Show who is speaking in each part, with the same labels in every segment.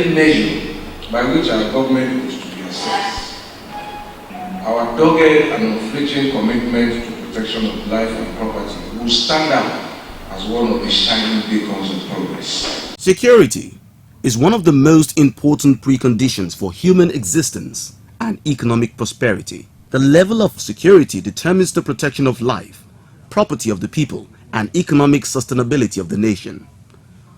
Speaker 1: any measure by which our government is to be assessed. Our dogged and unflinching commitment to protection of life and property will stand out as one of the shining beacons of progress.
Speaker 2: Security is one of the most important preconditions for human existence and economic prosperity. The level of security determines the protection of life, property of the people, and economic sustainability of the nation.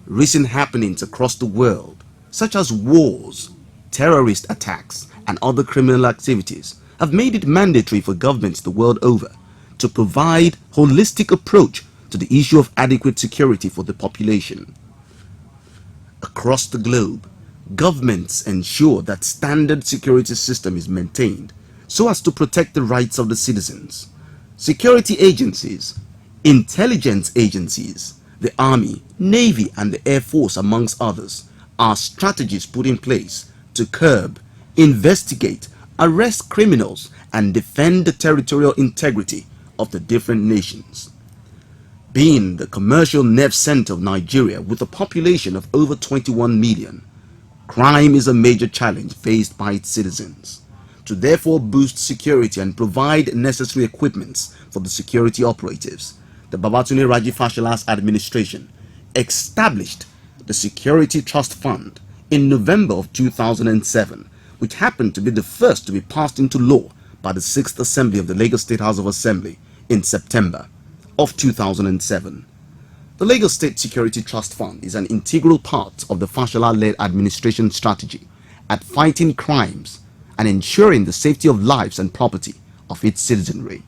Speaker 2: Recent happenings across the world, such as wars, terrorist attacks, and other criminal activities, have made it mandatory for governments the world over to provide a holistic approach to the issue of adequate security for the population. Across the globe, governments ensure that standard security system is maintained so as to protect the rights of the citizens. Security agencies, intelligence agencies, the Army, Navy, and the Air Force, amongst others, are strategies put in place to curb, investigate, arrest criminals, and defend the territorial integrity of the different nations. Being the commercial nerve center of Nigeria with a population of over 21 million, crime is a major challenge faced by its citizens. To therefore boost security and provide necessary equipments for the security operatives, the Babatunde Raji Fashola's administration established the Security Trust Fund in November of 2007, which happened to be the first to be passed into law by the 6th Assembly of the Lagos State House of Assembly in September of 2007. The Lagos State Security Trust Fund is an integral part of the Fashola-led administration strategy at fighting crimes and ensuring the safety of lives and property of its citizenry.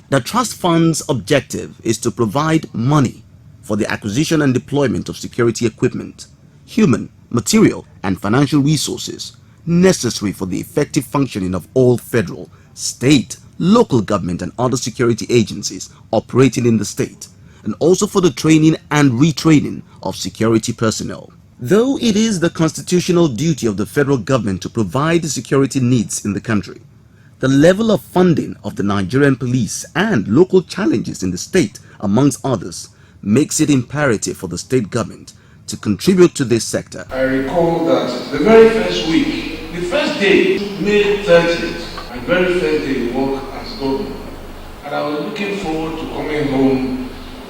Speaker 2: The Trust Fund's objective is to provide money for the acquisition and deployment of security equipment, human, material, and financial resources necessary for the effective functioning of all federal, state, local government, and other security agencies operating in the state, and also for the training and retraining of security personnel. Though it is the constitutional duty of the federal government to provide the security needs in the country, the level of funding of the Nigerian police and local challenges in the state, amongst others, makes it imperative for the state government to contribute to this sector.
Speaker 1: I recall that the very first week, the first day, May 30th, my very first day work as governor, and I was looking forward to coming home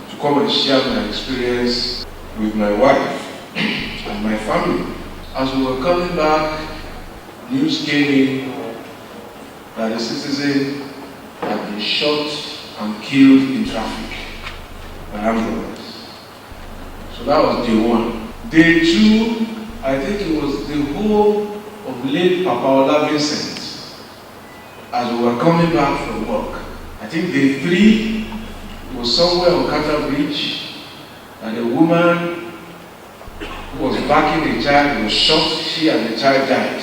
Speaker 1: to come and share my experience with my wife and my family. As we were coming back, news came in that a citizen had been shot and killed in traffic by armed robbers. So that was day one. Day two, I think it was the whole of late Papa Vincent as we were coming back from work. I think day three was somewhere on Carter Bridge, and a woman who was backing a child was shot, she and the child died.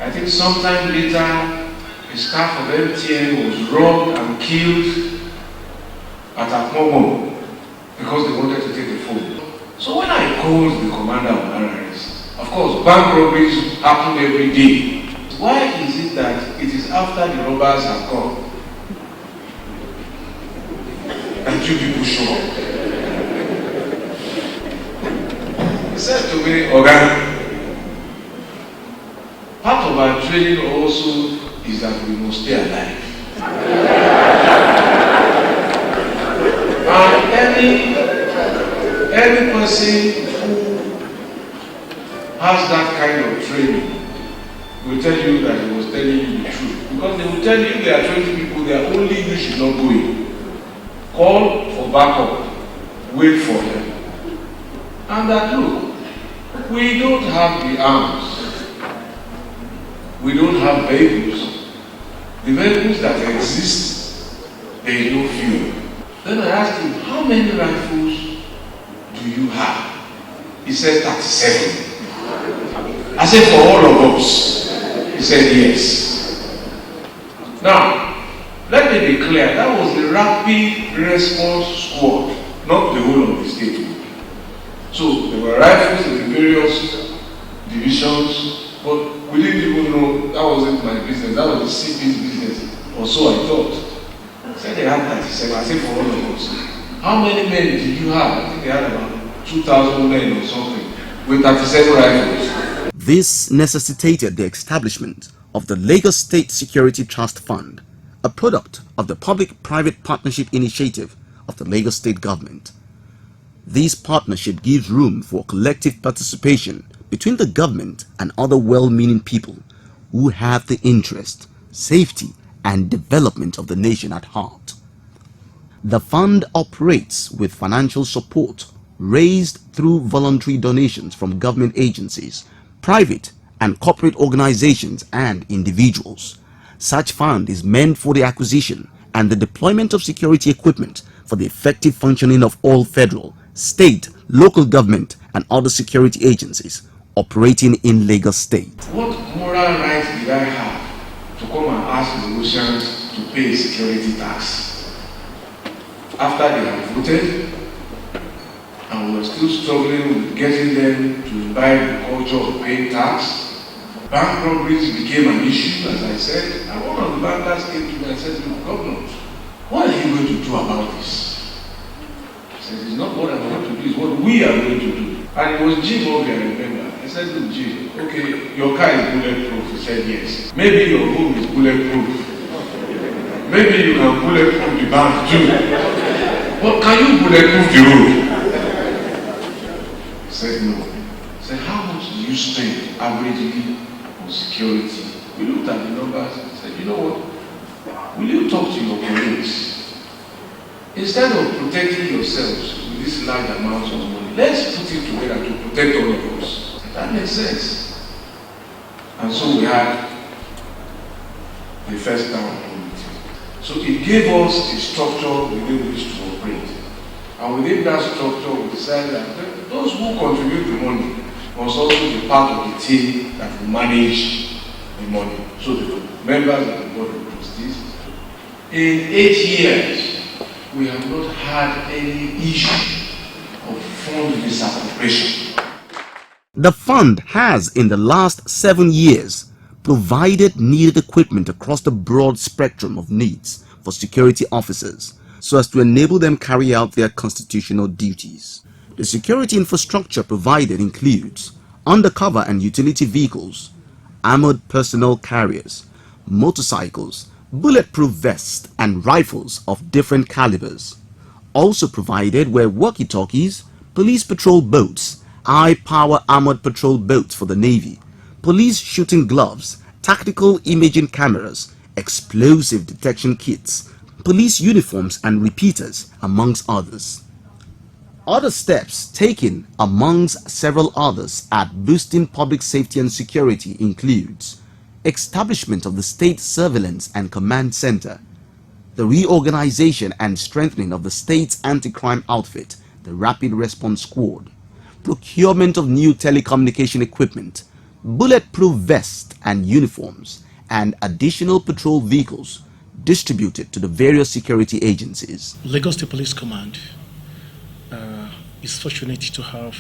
Speaker 1: I think sometime later, a staff of MTN was robbed and killed at Akmomo because they wanted to take the phone. So when I called the commander of RRS, of course, bank robberies happen every day. Why is it that it is after the robbers have gone that you people show up? He said to me, Oga, part of our training also is that we must stay alive. And any person who has that kind of training will tell you that he was telling you the truth. Because they will tell you there are 20 people there, only you should not go in. Call for backup, wait for them. And that look, we don't have the arms, we don't have vehicles. The vehicles that exist, there is no fuel. Then I asked him, how many rifles do you have? He said 37. I said, for all of us? He said, yes. Now, let me be clear, that was the rapid response squad, not the whole of the state. So there were rifles in the various divisions, but we didn't even know that wasn't my business, that was the CP's business, or so I thought. I said they had 37, I said for all of us. How many men did you have? I think they had about 2,000 men or something, with 37 rifles.
Speaker 2: This necessitated the establishment of the Lagos State Security Trust Fund, a product of the Public-Private Partnership Initiative of the Lagos State Government. This partnership gives room for collective participation between the government and other well-meaning people who have the interest, safety, and development of the nation at heart. The fund operates with financial support raised through voluntary donations from government agencies, private and corporate organizations, and individuals. Such fund is meant for the acquisition and the deployment of security equipment for the effective functioning of all federal, state, local government, and other security agencies operating in Lagos State.
Speaker 1: What moral right did I have to come and ask the Lagosians to pay security tax? After they had voted, and we were still struggling with getting them to imbibe the culture of paying tax. Bank robberies became an issue, as I said, and one of the bankers came to me and said, "Look, Governor, what are you going to do about this?" I said, "It's not what I'm going to do, it's what we are going to do." And it was Jim Obi, I remember. I said, "Look, Jim, okay, your car is bulletproof." He said, "Yes." "Maybe your home is bulletproof. Maybe you can bulletproof the bank too. But can you bulletproof the road?" I said, "No." I said, "How much do you spend averagely on security?" We looked at the numbers and said, "You know what? Will you talk to your colleagues? Instead of protecting yourselves with this large amount of money, let's put it together to protect all of us." That makes sense. And so we had the first town committee. So it gave us a structure within which to operate. And within that structure, we decided that those who contribute the money must also be part of the team that will manage the money. So the members of the board of trustees. In 8 years, we have not had any issue of fund misappropriation.
Speaker 2: The fund has, in the last 7 years, provided needed equipment across the broad spectrum of needs for security officers so as to enable them carry out their constitutional duties. The security infrastructure provided includes undercover and utility vehicles, armored personnel carriers, motorcycles, bulletproof vests, and rifles of different calibers. Also provided were walkie-talkies, police patrol boats, high-power armored patrol boats for the Navy, police shooting gloves, tactical imaging cameras, explosive detection kits, police uniforms and repeaters, amongst others. Other steps taken amongst several others at boosting public safety and security includes establishment of the State Surveillance and Command Center, the reorganization and strengthening of the state's anti-crime outfit, the Rapid Response Squad, procurement of new telecommunication equipment, bulletproof vests and uniforms, and additional patrol vehicles distributed to the various security agencies.
Speaker 3: Lagos State Police Command is fortunate to have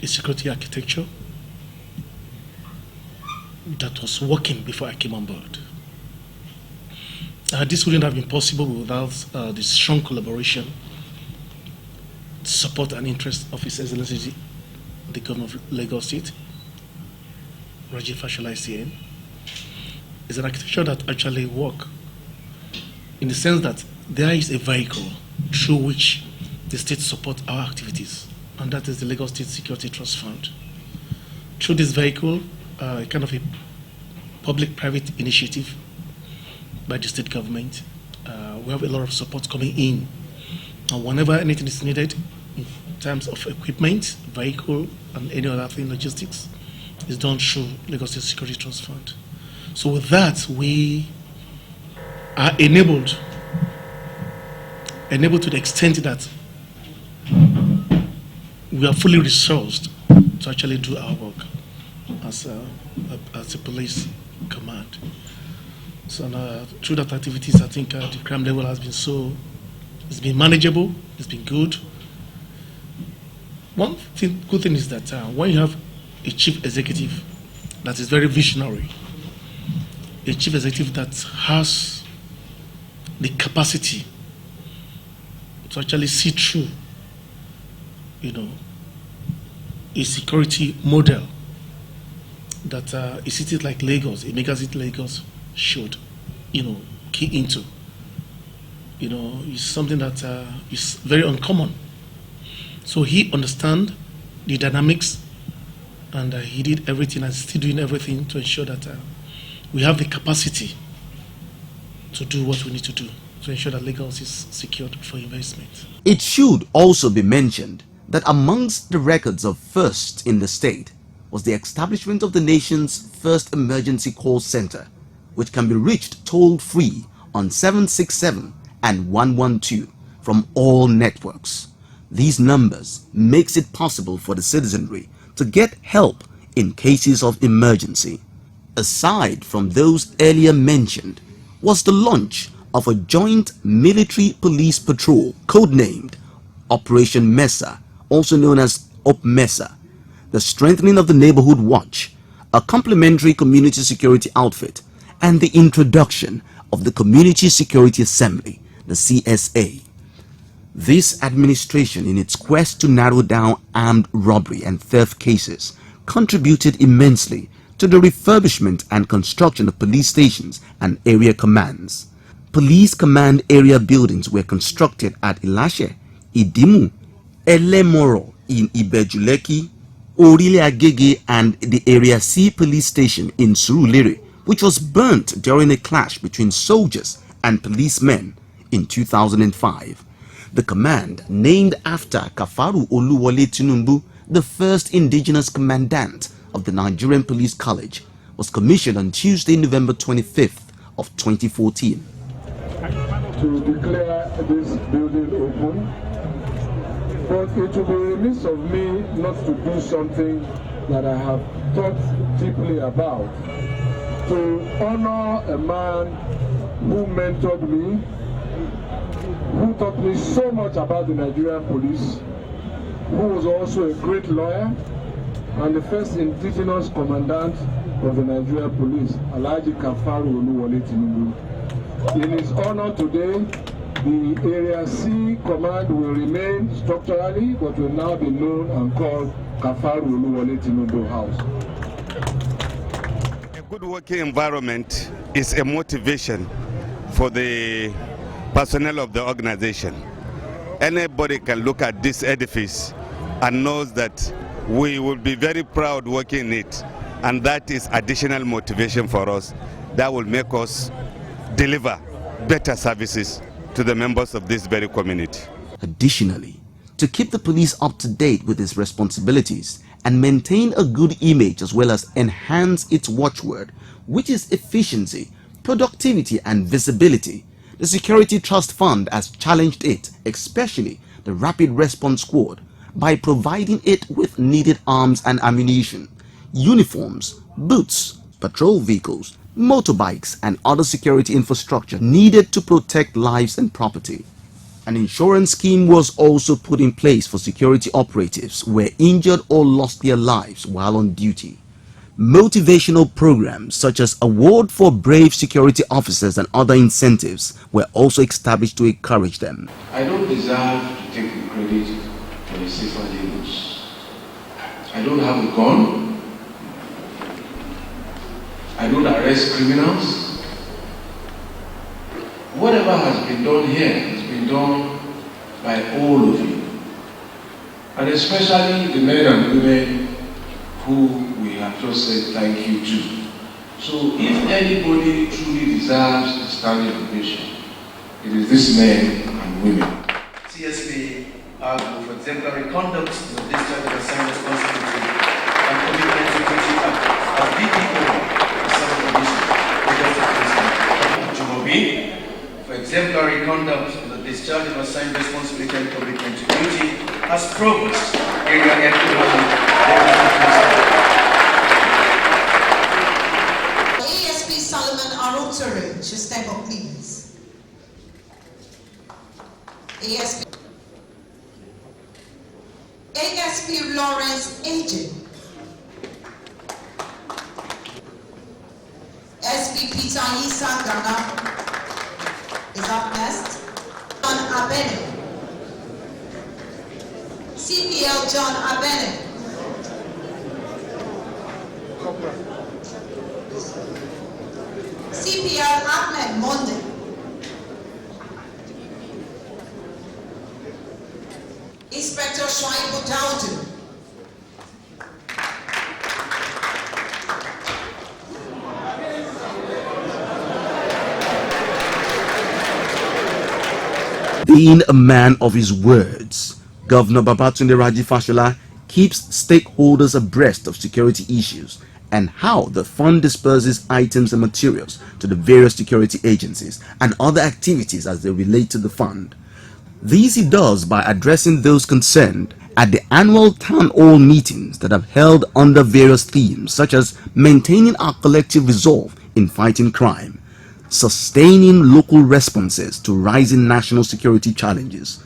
Speaker 3: a security architecture that was working before I came on board. This wouldn't have been possible without the strong collaboration, support and interest of His Excellency, the Governor of Lagos State, Rajiv Fashola ICN. It's an architecture that actually works in the sense that there is a vehicle through which the state supports our activities, and that is the Lagos State Security Trust Fund. Through this vehicle, a kind of a public-private initiative by the state government, we have a lot of support coming in. And whenever anything is needed in terms of equipment, vehicle, and any other thing, logistics, is done through Lagos State Security Trust Fund. So with that, we are enabled to the extent that we are fully resourced to actually do our work as a police command. So through that activities, I think the crime level has been it's been manageable, it's been good. One good thing is that when you have a chief executive that is very visionary, a chief executive that has the capacity to actually see through, a security model that a city like Lagos, a mega city Lagos, should, key into. It's something that is very uncommon. So he understands the dynamics, and he did everything and still doing everything to ensure that we have the capacity to do what we need to do to ensure that Lagos is secured for investment.
Speaker 2: It should also be mentioned that amongst the records of first in the state was the establishment of the nation's first emergency call center, which can be reached toll-free on 767 and 112 from all networks. These numbers makes it possible for the citizenry to get help in cases of emergency. Aside from those earlier mentioned was the launch of a joint military police patrol codenamed Operation Mesa, also known as OPMESA, the strengthening of the Neighborhood Watch, a complementary community security outfit, and the introduction of the Community Security Assembly, the CSA. This administration, in its quest to narrow down armed robbery and theft cases, contributed immensely to the refurbishment and construction of police stations and area commands. Police command area buildings were constructed at Ilashe, Idimu, Elemoro in Ibejuleki, Orile Agege, and the Area C police station in Surulere, which was burnt during a clash between soldiers and policemen in 2005. The command, named after Kafaru Oluwole Tinubu, the first indigenous commandant of the Nigerian Police College, was commissioned on Tuesday, November 25th of 2014.
Speaker 4: To declare this building open, but it will be remiss of me not to do something that I have thought deeply about. To honor a man who mentored me, who taught me so much about the Nigerian police, who was also a great lawyer and the first indigenous commandant of the Nigerian police, Alhaji Kafaru Oluwole Tinubu. In his honor today, the Area C command will remain structurally, but will now be known and called Kafaru Oluwole Tinubu House.
Speaker 5: A good working environment is a motivation for the personnel of the organization. Anybody can look at this edifice and knows that we will be very proud working in it, and that is additional motivation for us that will make us deliver better services to the members of this very community.
Speaker 2: Additionally, to keep the police up to date with its responsibilities and maintain a good image as well as enhance its watchword, which is efficiency, productivity and visibility, the Security Trust Fund has challenged it, especially the Rapid Response Squad, by providing it with needed arms and ammunition, uniforms, boots, patrol vehicles, motorbikes and other security infrastructure needed to protect lives and property. An insurance scheme was also put in place for security operatives who were injured or lost their lives while on duty. Motivational programs such as award for brave security officers and other incentives were also established to encourage them.
Speaker 1: I don't deserve to take the credit for the safer Lagos. I don't have a gun. I don't arrest criminals. Whatever has been done here has been done by all of you. And especially the men and women who we have just said thank you to. So if anybody truly deserves a standing ovation, it is these men and women.
Speaker 6: CSP argue for exemplary conduct in the discharge of assigned responsibility and commitment to duty as DPO. For exemplary conduct in the discharge of assigned responsibility and commitment to duty as Provost, Area
Speaker 7: ASP Solomon Arotare should step up, please. ASP Lawrence Agent. SP Peter Isa Ghana is up next. John Abene. CPL John Abene. CPL Ahmed Monde. Inspector Shwaibu Daudu.
Speaker 2: Being a man of his words, Governor Babatunde Raji Fashola keeps stakeholders abreast of security issues and how the fund disperses items and materials to the various security agencies and other activities as they relate to the fund. This he does by addressing those concerned at the annual town hall meetings that have held under various themes such as maintaining our collective resolve in fighting crime, sustaining local responses to rising national security challenges,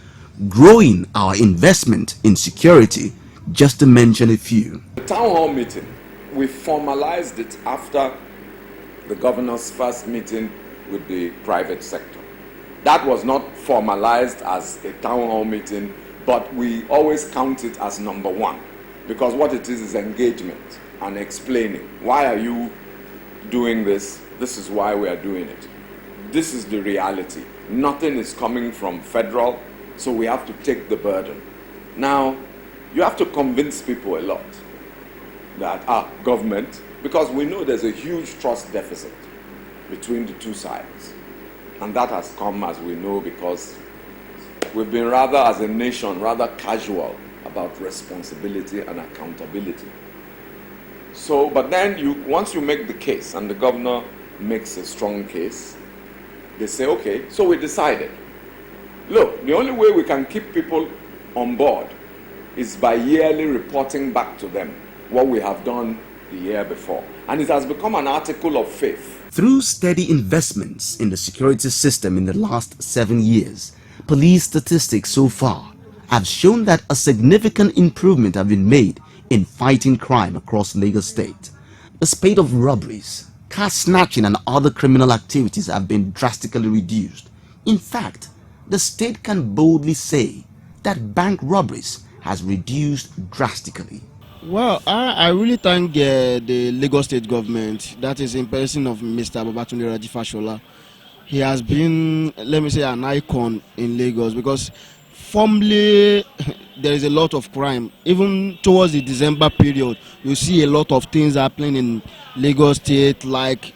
Speaker 2: growing our investment in security, just to mention a few.
Speaker 8: The town hall meeting, we formalized it after the governor's first meeting with the private sector. That was not formalized as a town hall meeting, but we always count it as number one, because what it is engagement and explaining. Why are you doing this? This is why we are doing it. This is the reality. Nothing is coming from federal, so we have to take the burden. Now, you have to convince people a lot that government, because we know there's a huge trust deficit between the two sides. And that has come, as we know, because we've been rather, as a nation, rather casual about responsibility and accountability. So, but then once you make the case, and the governor makes a strong case, they say, okay, so we decided. Look, the only way we can keep people on board is by yearly reporting back to them what we have done the year before. And it has become an article of faith.
Speaker 2: Through steady investments in the security system in the last 7 years, police statistics so far have shown that a significant improvement have been made in fighting crime across Lagos State. The spate of robberies, car snatching and other criminal activities have been drastically reduced. In fact, the state can boldly say that bank robberies has reduced drastically.
Speaker 9: Well, I really thank the Lagos State government, that is in person of Mr. Babatunde Raji Fashola. He has been, let me say, an icon in Lagos, because formerly there is a lot of crime. Even towards the December period, you see a lot of things happening in Lagos State, like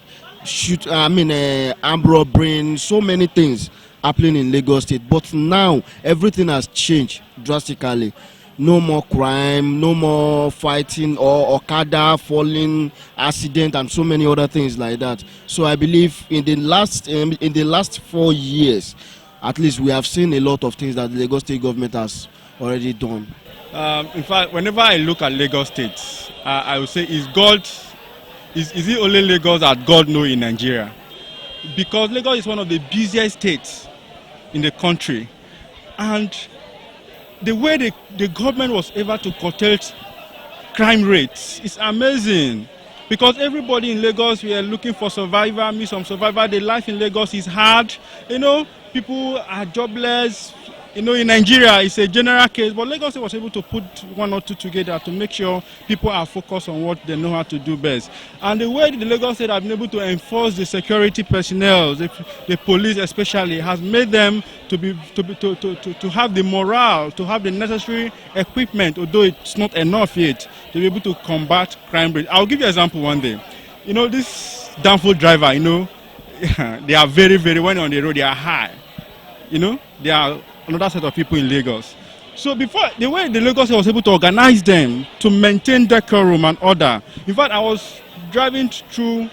Speaker 9: armed robbery, so many things happening in Lagos State. But now everything has changed drastically. No more crime, no more fighting or Okada falling accident and so many other things like that. So I believe in the last 4 years, at least, we have seen a lot of things that the Lagos State government has already done.
Speaker 10: In fact, whenever I look at Lagos State, I would say, is it only Lagos that God knows in Nigeria? Because Lagos is one of the busiest states in the country, and the way the government was able to curtail crime rates is amazing. Because everybody in Lagos, we are looking for survivor, me some survivor. The life in Lagos is hard. You know, people are jobless. You know, in Nigeria, it's a general case, but Lagos was able to put one or two together to make sure people are focused on what they know how to do best. And the way the Lagos State have been able to enforce the security personnel, the police especially, has made them to have the morale, to have the necessary equipment, although it's not enough yet, to be able to combat crime rate. I'll give you an example one day. You know, this downfall driver, you know, they are very, very, when on the road, they are high. You know, they are another set of people in Lagos. So before, the way the Lagos was able to organize them to maintain decorum and order. In fact, I was driving through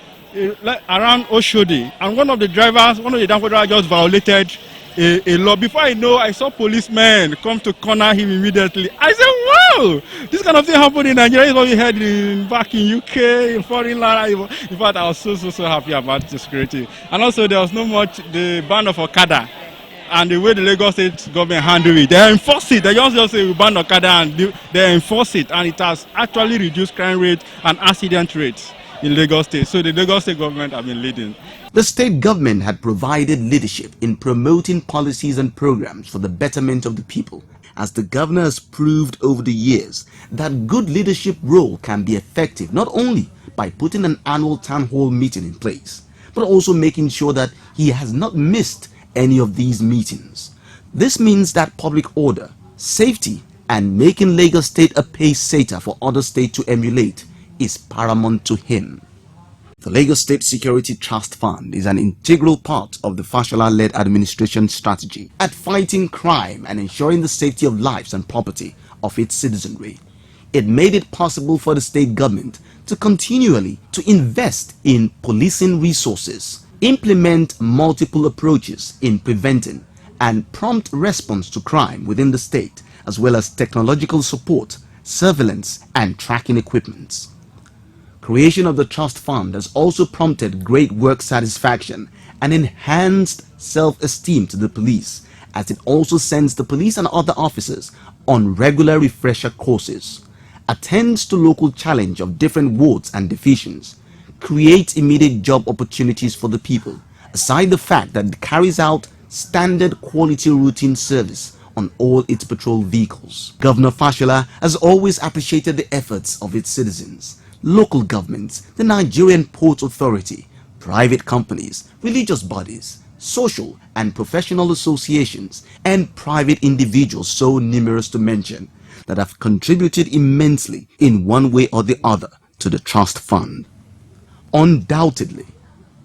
Speaker 10: around Oshodi, and one of the downfall drivers just violated a law. Before I know, I saw policemen come to corner him immediately. I said, wow, this kind of thing happened in Nigeria. It's what we heard back in UK, in foreign land. In fact, I was so happy about the security. And also, there was no much the ban of Okada. And the way the Lagos State government handle it, they enforce it. They just say we ban Okada, and they enforce it, and it has actually reduced crime rate and accident rates in Lagos State. So the Lagos State government have been leading.
Speaker 2: The state government had provided leadership in promoting policies and programs for the betterment of the people, as the governor has proved over the years that good leadership role can be effective not only by putting an annual town hall meeting in place, but also making sure that he has not missed any of these meetings. This means that public order, safety, and making Lagos State a pace-setter for other states to emulate is paramount to him. The Lagos State Security Trust Fund is an integral part of the Fashola-led administration strategy at fighting crime and ensuring the safety of lives and property of its citizenry. It made it possible for the state government to continually invest in policing resources, implement multiple approaches in preventing and prompt response to crime within the state, as well as technological support, surveillance, and tracking equipment. Creation of the trust fund has also prompted great work satisfaction and enhanced self-esteem to the police, as it also sends the police and other officers on regular refresher courses, attends to local challenge of different wards and divisions, creates immediate job opportunities for the people, aside the fact that it carries out standard quality routine service on all its patrol vehicles. Governor Fashola has always appreciated the efforts of its citizens, local governments, the Nigerian Port Authority, private companies, religious bodies, social and professional associations, and private individuals so numerous to mention that have contributed immensely in one way or the other to the trust fund. Undoubtedly,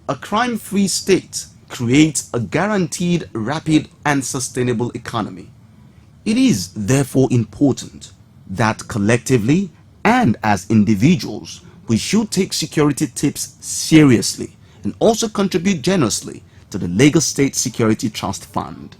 Speaker 2: a crime-free state creates a guaranteed, rapid, and sustainable economy. It is therefore important that collectively and as individuals we should take security tips seriously and also contribute generously to the Lagos State Security Trust Fund.